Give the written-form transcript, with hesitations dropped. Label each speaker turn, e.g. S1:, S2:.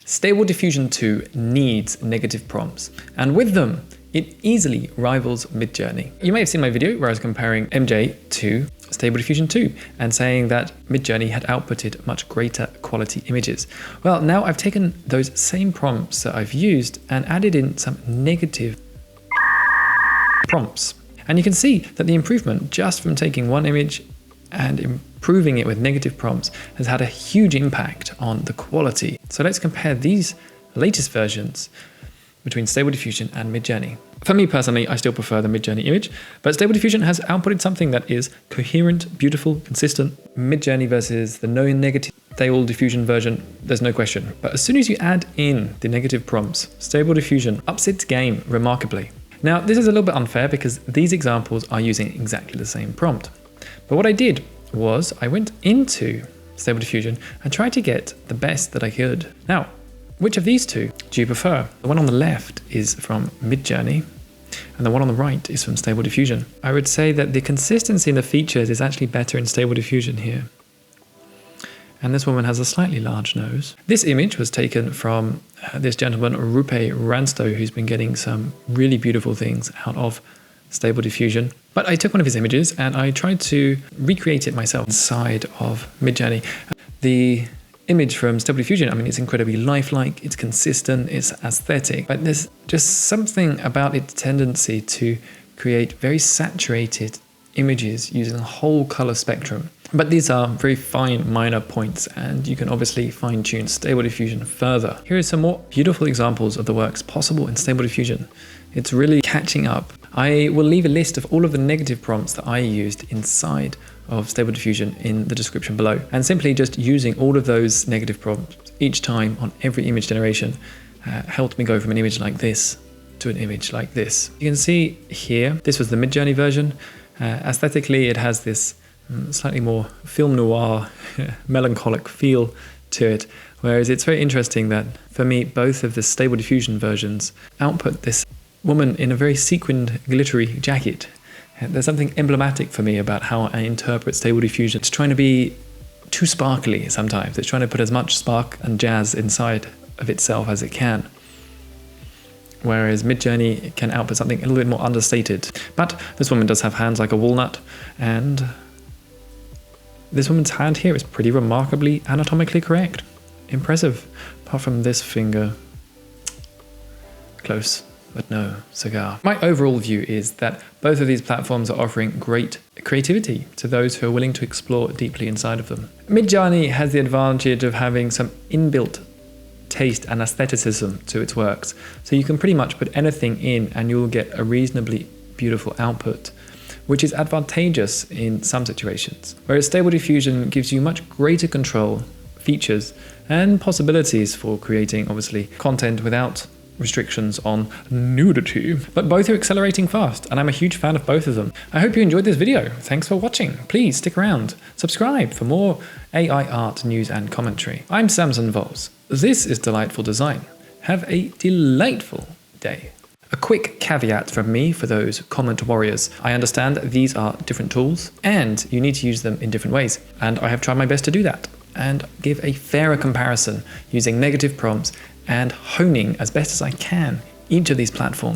S1: Stable Diffusion 2 needs negative prompts, and with them, it easily rivals Midjourney. You may have seen my video where I was comparing MJ to Stable Diffusion 2 and saying that Midjourney had outputted much greater quality images. Well, now I've taken those same prompts that I've used and added in some negative prompts. And you can see that the improvement just from taking one image and improving it with negative prompts has had a huge impact on the quality. So let's compare these latest versions between Stable Diffusion and Midjourney. For me personally, I still prefer the Midjourney image, but Stable Diffusion has outputted something that is coherent, beautiful, consistent. Midjourney versus the no negative Stable Diffusion version, there's no question. But as soon as you add in the negative prompts, Stable Diffusion ups its game remarkably. Now, this is a little bit unfair because these examples are using exactly the same prompt. But what I did was I went into Stable Diffusion and tried to get the best that I could. Now, which of these two do you prefer? The one on the left is from Midjourney and the one on the right is from Stable Diffusion. I would say that the consistency in the features is actually better in Stable Diffusion here. And this woman has a slightly large nose. This image was taken from this gentleman, Rupe Ransto, who's been getting some really beautiful things out of Stable Diffusion. But I took one of his images and I tried to recreate it myself inside of Midjourney. The image from Stable Diffusion, I mean, it's incredibly lifelike, it's consistent, it's aesthetic, but there's just something about its tendency to create very saturated images using a whole color spectrum. But these are very fine minor points and you can obviously fine-tune Stable Diffusion further. Here are some more beautiful examples of the works possible in Stable Diffusion. It's really catching up. I will leave a list of all of the negative prompts that I used inside of Stable Diffusion in the description below. And simply just using all of those negative prompts each time on every image generation helped me go from an image like this to an image like this. You can see here, this was the Midjourney version. Aesthetically, it has this slightly more film noir, melancholic feel to it. Whereas it's very interesting that for me, both of the Stable Diffusion versions output this woman in a very sequined, glittery jacket. There's something emblematic for me about how I interpret Stable Diffusion. It's trying to be too sparkly sometimes. It's trying to put as much spark and jazz inside of itself as it can. Whereas Midjourney can output something a little bit more understated. But this woman does have hands like a walnut, and this woman's hand here is pretty remarkably anatomically correct. Impressive. Apart from this finger. Close, but no cigar. My overall view is that both of these platforms are offering great creativity to those who are willing to explore deeply inside of them. Midjourney has the advantage of having some inbuilt taste and aestheticism to its works. So you can pretty much put anything in and you'll get a reasonably beautiful output, which is advantageous in some situations. Whereas Stable Diffusion gives you much greater control, features, and possibilities for creating, obviously, content without restrictions on nudity. But both are accelerating fast, and I'm a huge fan of both of them. I hope you enjoyed this video. Thanks for watching. Please stick around. Subscribe for more AI art, news, and commentary. I'm Samson Vols. This is Delightful Design. Have a delightful day. A quick caveat from me for those comment warriors. I understand that these are different tools and you need to use them in different ways. And I have tried my best to do that and give a fairer comparison using negative prompts and honing as best as I can each of these platforms.